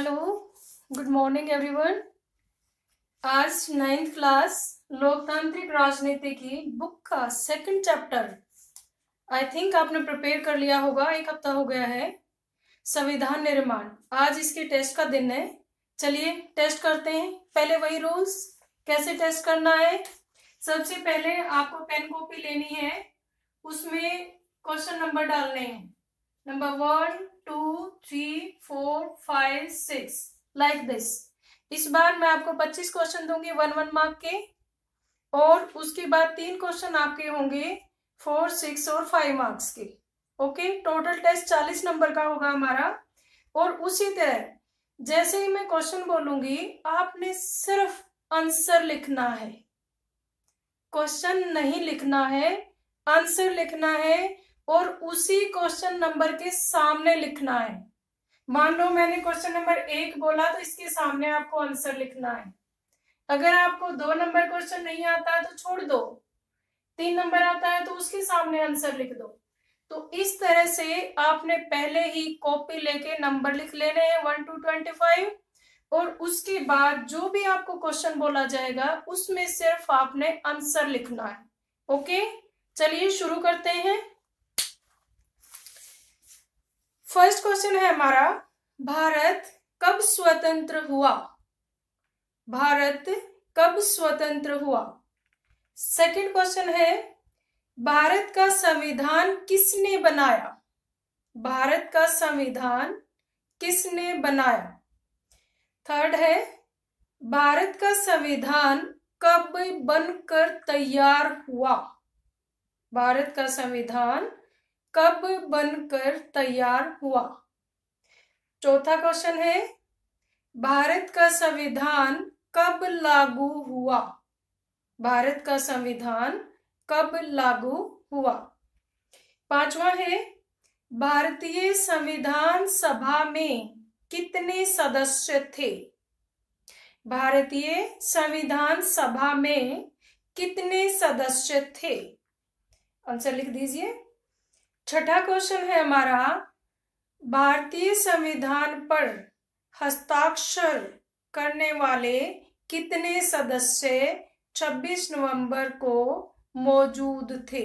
Hello, good morning everyone. आज 9th class लोकतांत्रिक राजनीति की बुक का सेकंड चैप्टर आई थिंक आपने प्रिपेयर कर लिया होगा। 1 हफ्ता हो गया है। संविधान निर्माण, आज इसके टेस्ट का दिन है। चलिए टेस्ट करते हैं। पहले वही रूल्स, कैसे टेस्ट करना है। सबसे पहले आपको पेन कॉपी लेनी है, उसमें क्वेश्चन नंबर डालने हैं। Number 1 2 3 4 5 6 like this. इस बार मैं आपको 25 क्वेश्चन दूंगी 1 मार्क के, और उसके बाद 3 क्वेश्चन आपके होंगे 4 6 और 5 मार्क्स के। ओके, टोटल टेस्ट 40 नंबर का होगा हमारा। और उसी तरह जैसे ही मैं क्वेश्चन बोलूंगी आपने सिर्फ आंसर लिखना है, क्वेश्चन नहीं लिखना है, आंसर लिखना है और उसी क्वेश्चन नंबर के सामने लिखना है। मान लो मैंने क्वेश्चन नंबर 1 बोला तो इसके सामने आपको आंसर लिखना है। अगर आपको 2 नंबर क्वेश्चन नहीं आता है तो छोड़ दो, 3 नंबर आता है तो उसके सामने आंसर लिख दो। तो इस तरह से आपने पहले ही कॉपी लेके नंबर लिख लेने हैं 1 to 25, और उसके बाद जो भी आपको क्वेश्चन बोला जाएगा उसमें सिर्फ आपने आंसर लिखना है। ओके, चलिए शुरू करते हैं। फर्स्ट क्वेश्चन है हमारा, भारत कब स्वतंत्र हुआ? भारत कब स्वतंत्र हुआ? सेकंड क्वेश्चन है, भारत का संविधान किसने बनाया? भारत का संविधान किसने बनाया? थर्ड है, भारत का संविधान कब बनकर तैयार हुआ? भारत का संविधान कब बनकर तैयार हुआ? चौथा क्वेश्चन है, भारत का संविधान कब लागू हुआ? भारत का संविधान कब लागू हुआ? पांचवा है, भारतीय संविधान सभा में कितने सदस्य थे? भारतीय संविधान सभा में कितने सदस्य थे? आंसर लिख दीजिए। छठा क्वेश्चन है हमारा, भारतीय संविधान पर हस्ताक्षर करने वाले कितने सदस्य 26 नवंबर को मौजूद थे?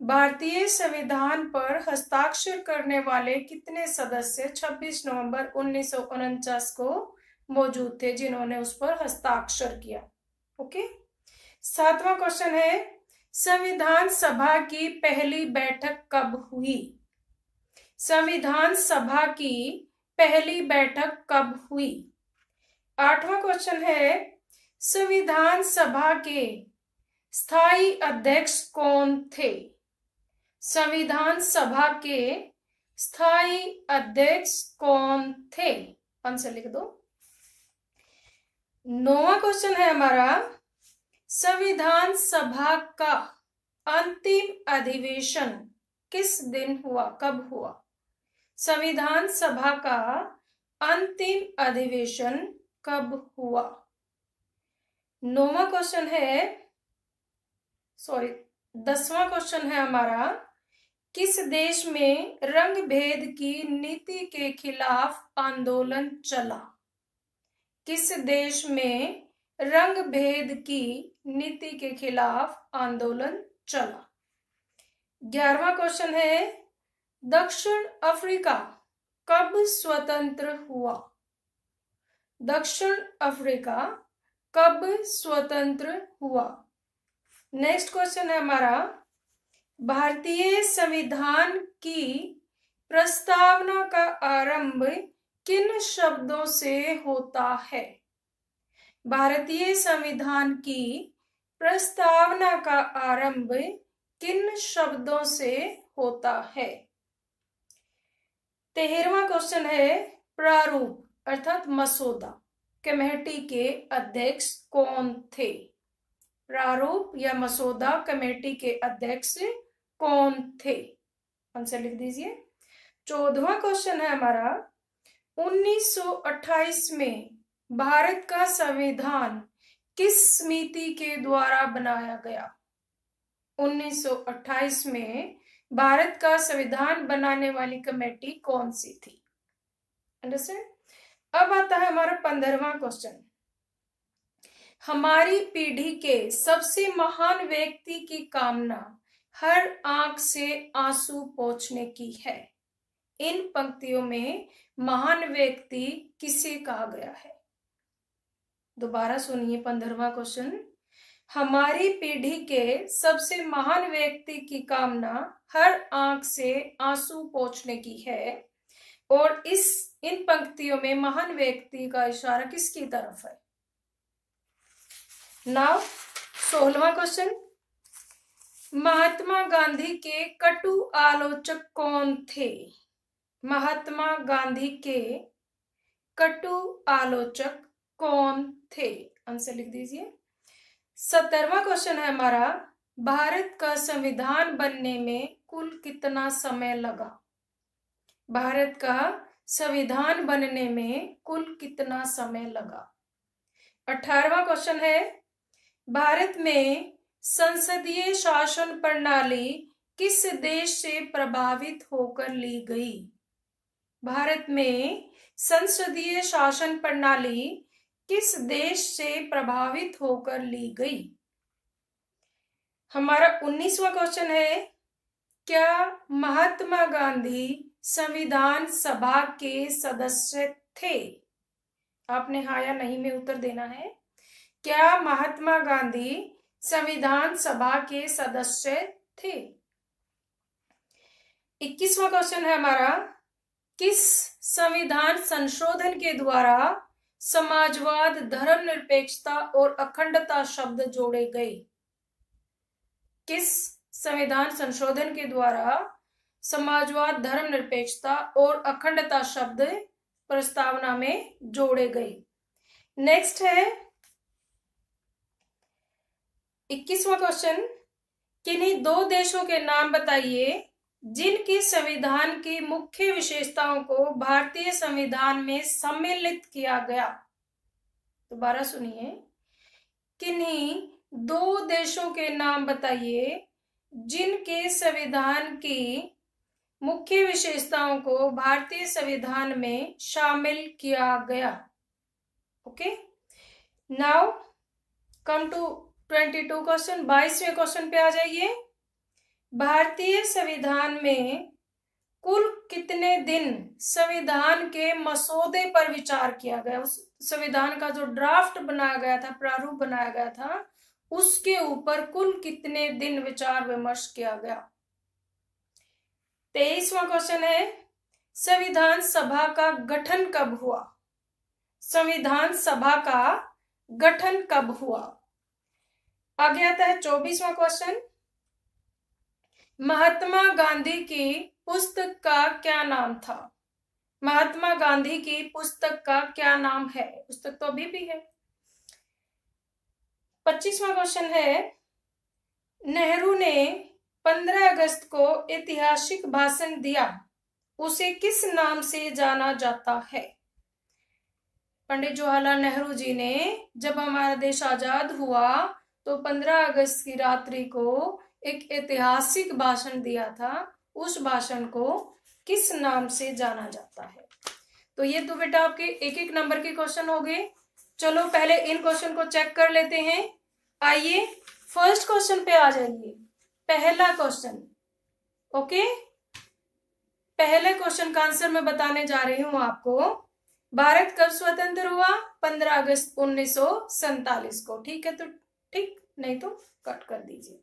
भारतीय संविधान पर हस्ताक्षर करने वाले कितने सदस्य 26 नवंबर 1949 को मौजूद थे, जिन्होंने उस पर हस्ताक्षर किया? ओके। सातवां क्वेश्चन है, संविधान सभा की पहली बैठक कब हुई? संविधान सभा की पहली बैठक कब हुई? आठवां क्वेश्चन है, संविधान सभा के स्थायी अध्यक्ष कौन थे? संविधान सभा के स्थायी अध्यक्ष कौन थे? आंसर लिख दो। नौवां क्वेश्चन है हमारा, संविधान सभा का अंतिम अधिवेशन किस दिन हुआ, कब हुआ? संविधान सभा का अंतिम अधिवेशन कब हुआ? 10वां क्वेश्चन है हमारा, किस देश में रंग भेद की नीति के खिलाफ आंदोलन चला? किस देश में रंग भेद की नीति के खिलाफ आंदोलन चला? 11वां क्वेश्चन है, दक्षिण अफ्रीका कब स्वतंत्र हुआ? दक्षिण अफ्रीका कब स्वतंत्र हुआ? नेक्स्ट क्वेश्चन है हमारा, भारतीय संविधान की प्रस्तावना का आरंभ किन शब्दों से होता है? भारतीय संविधान की प्रस्तावना का आरंभ किन शब्दों से होता है? 13वां क्वेश्चन है, प्रारूप अर्थात मसौदा कमेटी के अध्यक्ष कौन थे? प्रारूप या मसौदा कमेटी के अध्यक्ष कौन थे? आंसर लिख दीजिए। 14वां क्वेश्चन है हमारा, 1928 में भारत का संविधान किस समिति के द्वारा बनाया गया? 1928 में भारत का संविधान बनाने वाली कमेटी कौन सी थी? अंडरस्टैंड? अब आता है हमारा 15वां क्वेश्चन। हमारी पीढ़ी के सबसे महान व्यक्ति की कामना हर आंख से आंसू पोंछने की है। इन पंक्तियों में महान व्यक्ति किसे कहा गया है? दोबारा सुनिए 15वां क्वेश्चन। हमारी पीढ़ी के सबसे महान व्यक्ति की कामना हर आंख से आंसू पोंछने की है, और इन पंक्तियों में महान व्यक्ति का इशारा किसकी तरफ है? नाउ 16वां क्वेश्चन। महात्मा गांधी के कटु आलोचक कौन थे? महात्मा गांधी के कटु आलोचक कौन थे? आंसर लिख दीजिए। 17वां क्वेश्चन है हमारा, भारत का संविधान बनने में कुल कितना समय लगा? भारत का संविधान बनने में कुल कितना समय लगा? 18वां क्वेश्चन है, भारत में संसदीय शासन प्रणाली किस देश से प्रभावित होकर ली गई? भारत में संसदीय शासन प्रणाली किस देश से प्रभावित होकर ली गई? हमारा 19वां क्वेश्चन है, क्या महात्मा गांधी संविधान सभा के सदस्य थे? आपने हाँ या नहीं में उत्तर देना है। क्या महात्मा गांधी संविधान सभा के सदस्य थे? 21वां क्वेश्चन है हमारा, किस संविधान संशोधन के द्वारा समाजवाद, धर्मनिरपेक्षता और अखंडता शब्द जोड़े गए? किस संविधान संशोधन के द्वारा समाजवाद, धर्मनिरपेक्षता और अखंडता शब्द प्रस्तावना में जोड़े गए? नेक्स्ट है 21वां क्वेश्चन, किन्हीं दो देशों के नाम बताइए जिनकी संविधान की मुख्य विशेषताओं को भारतीय संविधान में सम्मिलित किया गया। दोबारा सुनिए, किन्हीं दो देशों के नाम बताइए जिनके संविधान की मुख्य विशेषताओं को भारतीय संविधान में शामिल किया गया। Okay, now come to 22 question. 22वें क्वेश्चन पे आ जाइए। भारतीय संविधान में कुल कितने दिन संविधान के मसौदे पर विचार किया गया? उस संविधान का जो ड्राफ्ट बनाया गया था, प्रारूप बनाया गया था, उसके ऊपर कुल कितने दिन विचार विमर्श किया गया? 23वां क्वेश्चन है, संविधान सभा का गठन कब हुआ? संविधान सभा का गठन कब हुआ? आगे आता है 24वां क्वेश्चन, महात्मा गांधी की पुस्तक का क्या नाम था? महात्मा गांधी की पुस्तक का क्या नाम है? पुस्तक तो अभी भी है। 25वां क्वेश्चन है, नेहरू ने 15 अगस्त को ऐतिहासिक भाषण दिया, उसे किस नाम से जाना जाता है? पंडित जवाहरलाल नेहरू जी ने जब हमारा देश आजाद हुआ तो 15 अगस्त की रात्रि को एक ऐतिहासिक भाषण दिया था। उस भाषण को किस नाम से जाना जाता है? तो ये तो बेटा आपके एक एक नंबर के क्वेश्चन हो गए। चलो पहले इन क्वेश्चन को चेक कर लेते हैं। आइए फर्स्ट क्वेश्चन पे आ जाइए। पहला क्वेश्चन, ओके, पहले क्वेश्चन का आंसर मैं बताने जा रही हूं आपको। भारत कब स्वतंत्र हुआ? 15 अगस्त 1947 को। ठीक है तो ठीक, नहीं तो कट कर दीजिए।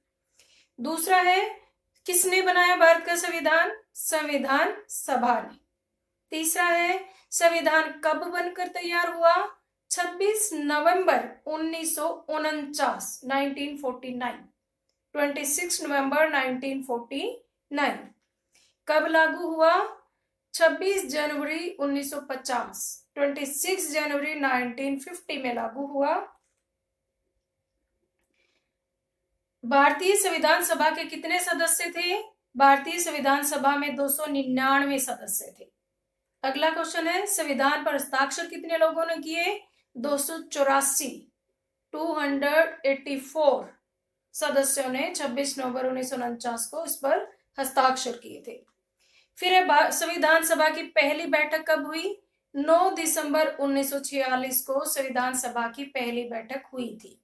दूसरा है, किसने बनाया भारत का संविधान? संविधान सभा ने। तीसरा है, संविधान कब बनकर तैयार हुआ? 26 नवंबर 1949, 1949, 26 नवंबर 1949। कब लागू हुआ? 26 जनवरी 1950, 26 जनवरी 1950 में लागू हुआ। भारतीय संविधान सभा के कितने सदस्य थे? भारतीय संविधान सभा में 299 सदस्य थे। अगला क्वेश्चन है, संविधान पर हस्ताक्षर कितने लोगों ने किए? 284, 284 सदस्यों ने 26 नवंबर 1949 को इस पर हस्ताक्षर किए थे। फिर संविधान सभा की पहली बैठक कब हुई? 9 दिसंबर 1946 को संविधान सभा की पहली बैठक हुई थी।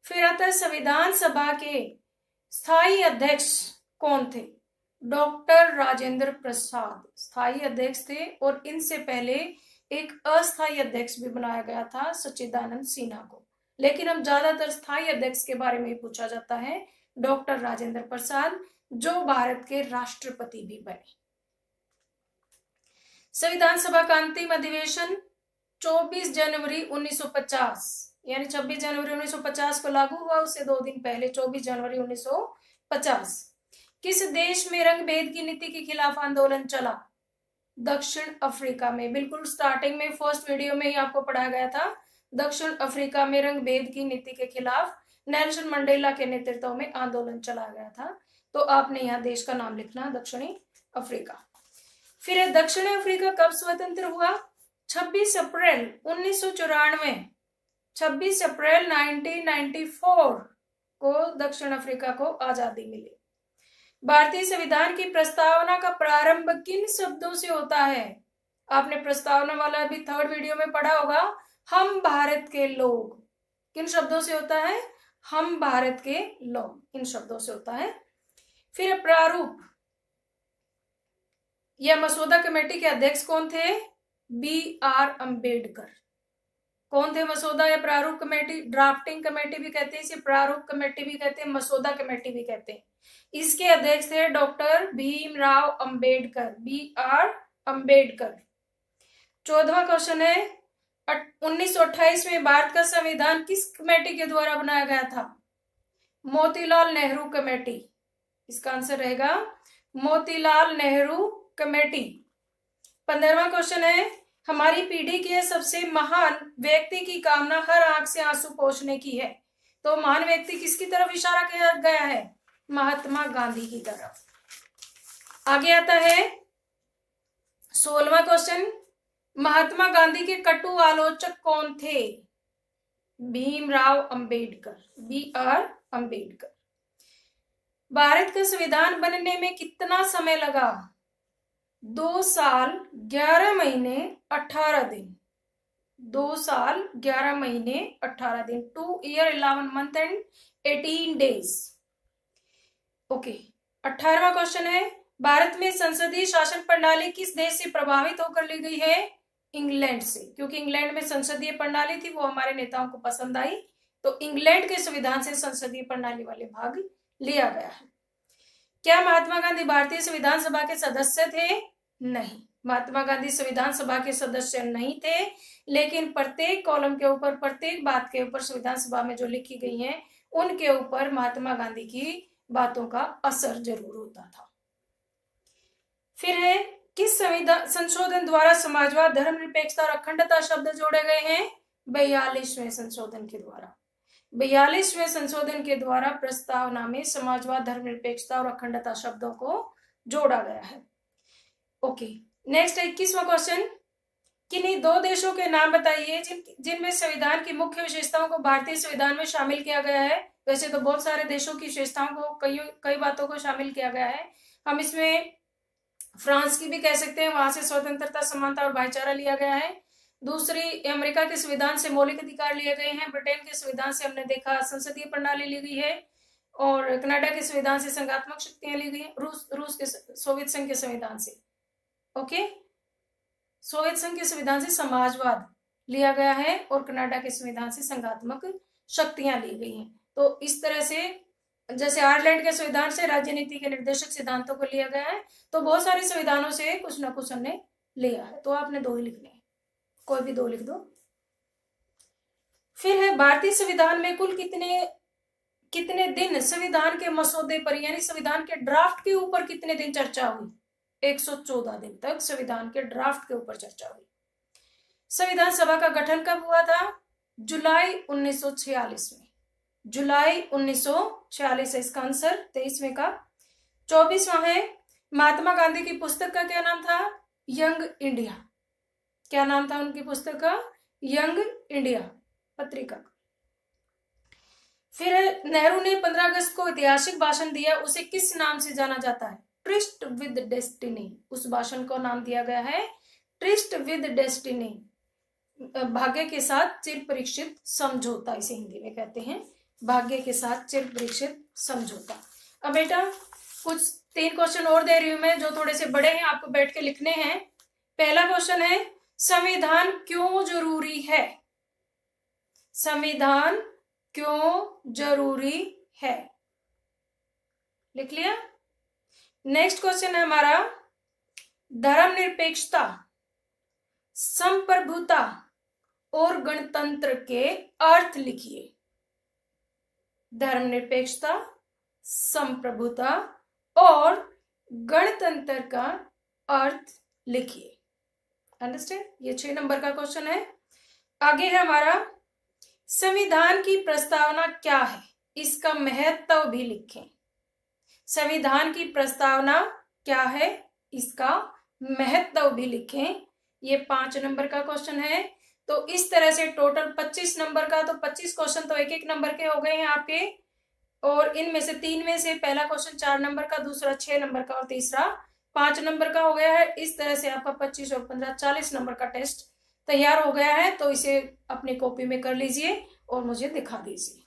फिर आता है संविधान सभा के स्थायी अध्यक्ष कौन थे? डॉक्टर राजेंद्र प्रसाद स्थायी अध्यक्ष थे, और इनसे पहले एक अस्थायी अध्यक्ष भी बनाया गया था, सच्चिदानंद सिन्हा को। लेकिन हम ज्यादातर स्थायी अध्यक्ष के बारे में पूछा जाता है, डॉक्टर राजेंद्र प्रसाद, जो भारत के राष्ट्रपति भी बने। संविधान सभा का अंतिम अधिवेशन 24 जनवरी 1950 यानी 26 जनवरी 1950 को लागू हुआ, उससे 2 दिन पहले 24 जनवरी 1950। किस देश में रंग भेद की नीति के खिलाफ आंदोलन चला? दक्षिण अफ्रीका में। बिल्कुल स्टार्टिंग में फर्स्ट वीडियो में ही आपको पढ़ाया गया था, दक्षिण अफ्रीका में रंग भेद की नीति के खिलाफ नेल्सन मंडेला के नेतृत्व में आंदोलन चला गया था। तो आपने यहाँ देश का नाम लिखना, दक्षिणी अफ्रीका। फिर दक्षिणी अफ्रीका कब स्वतंत्र हुआ? 26 अप्रैल 1994, 26 अप्रैल 1994 को दक्षिण अफ्रीका को आजादी मिली। भारतीय संविधान की प्रस्तावना का प्रारंभ किन शब्दों से होता है? आपने प्रस्तावना वाला अभी 3rd वीडियो में पढ़ा होगा, हम भारत के लोग। किन शब्दों से होता है? हम भारत के लोग, इन शब्दों से होता है। फिर प्रारूप, यह मसौदा कमेटी के अध्यक्ष कौन थे? BR अम्बेडकर। कौन थे मसौदा या प्रारूप कमेटी? ड्राफ्टिंग कमेटी भी कहते हैं इसे, प्रारूप कमेटी भी कहते हैं, मसौदा कमेटी भी कहते हैं। इसके अध्यक्ष थे डॉक्टर भीमराव अंबेडकर, BR अम्बेडकर। 14वां क्वेश्चन है, 1928 में भारत का संविधान किस कमेटी के द्वारा बनाया गया था? मोतीलाल नेहरू कमेटी। इसका आंसर रहेगा मोतीलाल नेहरू कमेटी। 15वां क्वेश्चन है, हमारी पीढ़ी के सबसे महान व्यक्ति की कामना हर आंख से आंसू पोंछने की है। तो महान व्यक्ति किसकी तरफ इशारा किया गया है? महात्मा गांधी की तरफ। आगे आता है 16वां क्वेश्चन, महात्मा गांधी के कटु आलोचक कौन थे? भीमराव अंबेडकर, BR अम्बेडकर। भारत का संविधान बनने में कितना समय लगा? 2 साल 11 महीने 18 दिन। 2 साल 11 महीने 18 दिन। 2 year 11 month and 18 days। Okay. 18वां क्वेश्चन है, भारत में संसदीय शासन प्रणाली किस देश से प्रभावित होकर ली गई है? इंग्लैंड से, क्योंकि इंग्लैंड में संसदीय प्रणाली थी, वो हमारे नेताओं को पसंद आई, तो इंग्लैंड के संविधान से संसदीय प्रणाली वाले भाग लिया गया है। क्या महात्मा गांधी भारतीय संविधान सभा के सदस्य थे? नहीं, महात्मा गांधी संविधान सभा के सदस्य नहीं थे, लेकिन प्रत्येक कॉलम के ऊपर, प्रत्येक बात के ऊपर संविधान सभा में जो लिखी गई है उनके ऊपर महात्मा गांधी की बातों का असर जरूर होता था। फिर है, किस संविधान संशोधन द्वारा समाजवाद, धर्मनिरपेक्षता और अखंडता शब्द जोड़े गए हैं? 42वें संशोधन के द्वारा। 42वें संशोधन के द्वारा प्रस्तावना में समाजवाद, धर्मनिरपेक्षता और अखंडता शब्दों को जोड़ा गया है। ओके, नेक्स्ट 21वां क्वेश्चन, किन्हीं 2 देशों के नाम बताइए जिनमें संविधान की मुख्य विशेषताओं को भारतीय संविधान में शामिल किया गया है। वैसे तो बहुत सारे देशों की विशेषताओं को, कई बातों को शामिल किया गया है। हम इसमें फ्रांस की भी कह सकते हैं, वहां से स्वतंत्रता, समानता और भाईचारा लिया गया है। दूसरी, अमेरिका के संविधान से मौलिक अधिकार लिए गए हैं। ब्रिटेन के संविधान से हमने देखा संसदीय प्रणाली ली गई है, और कनाडा के संविधान से संघात्मक शक्तियां ली गई हैं। रूस के सोवियत संघ के संविधान से, ओके, सोवियत संघ के संविधान से समाजवाद लिया गया है, और कनाडा के संविधान से संघात्मक शक्तियां ली गई हैं। तो इस तरह से, जैसे आयरलैंड के संविधान से राजनीति के निर्देशक सिद्धांतों को लिया गया है, तो बहुत सारे संविधानों से कुछ ना कुछ हमने लिया है। तो आपने 2 ही लिखने हैं, कोई भी 2 लिख दो। फिर है, भारतीय संविधान में कुल कितने दिन संविधान के मसौदे पर, यानी संविधान के ड्राफ्ट के ऊपर कितने दिन चर्चा हुई? 114 दिन तक संविधान के ड्राफ्ट के ऊपर चर्चा हुई। संविधान सभा का गठन कब हुआ था? जुलाई 1946 में। जुलाई 1946 है इसका आंसर, 23वें का। 24वां है, महात्मा गांधी की पुस्तक का क्या नाम था? Young India. क्या नाम था उनकी पुस्तक का? यंग इंडिया पत्रिका। फिर नेहरू ने 15 अगस्त को ऐतिहासिक भाषण दिया, उसे किस नाम से जाना जाता है? Tourist with destiny. उस भाषण को नाम दिया गया है ट्रिस्ट विद डेस्टिनी, भाग्य के साथ चिर परीक्षित समझौता, इसे हिंदी में कहते हैं भाग्य के साथ चिर परीक्षित समझौता। अब बेटा कुछ 3 क्वेश्चन और दे रही हूं मैं, जो थोड़े से बड़े हैं, आपको बैठ के लिखने हैं। पहला क्वेश्चन है, संविधान क्यों जरूरी है? संविधान क्यों जरूरी है? लिख लिया। नेक्स्ट क्वेश्चन है हमारा, धर्मनिरपेक्षता, संप्रभुता और गणतंत्र के अर्थ लिखिए। धर्मनिरपेक्षता, संप्रभुता और गणतंत्र का अर्थ लिखिए। अंडरस्टैंड? ये 6 नंबर का क्वेश्चन है। आगे है हमारा, संविधान की प्रस्तावना क्या है? इसका महत्व भी लिखें। संविधान की प्रस्तावना क्या है? इसका महत्व भी लिखें। ये 5 नंबर का क्वेश्चन है। तो इस तरह से टोटल 25 नंबर का, तो 25 क्वेश्चन तो 1-1 नंबर के हो गए हैं आपके, और इनमें से 3 में से पहला क्वेश्चन 4 नंबर का, दूसरा 6 नंबर का और तीसरा 5 नंबर का हो गया है। इस तरह से आपका 25 और 15 40 नंबर का टेस्ट तैयार हो गया है। तो इसे अपनी कॉपी में कर लीजिए और मुझे दिखा दीजिए।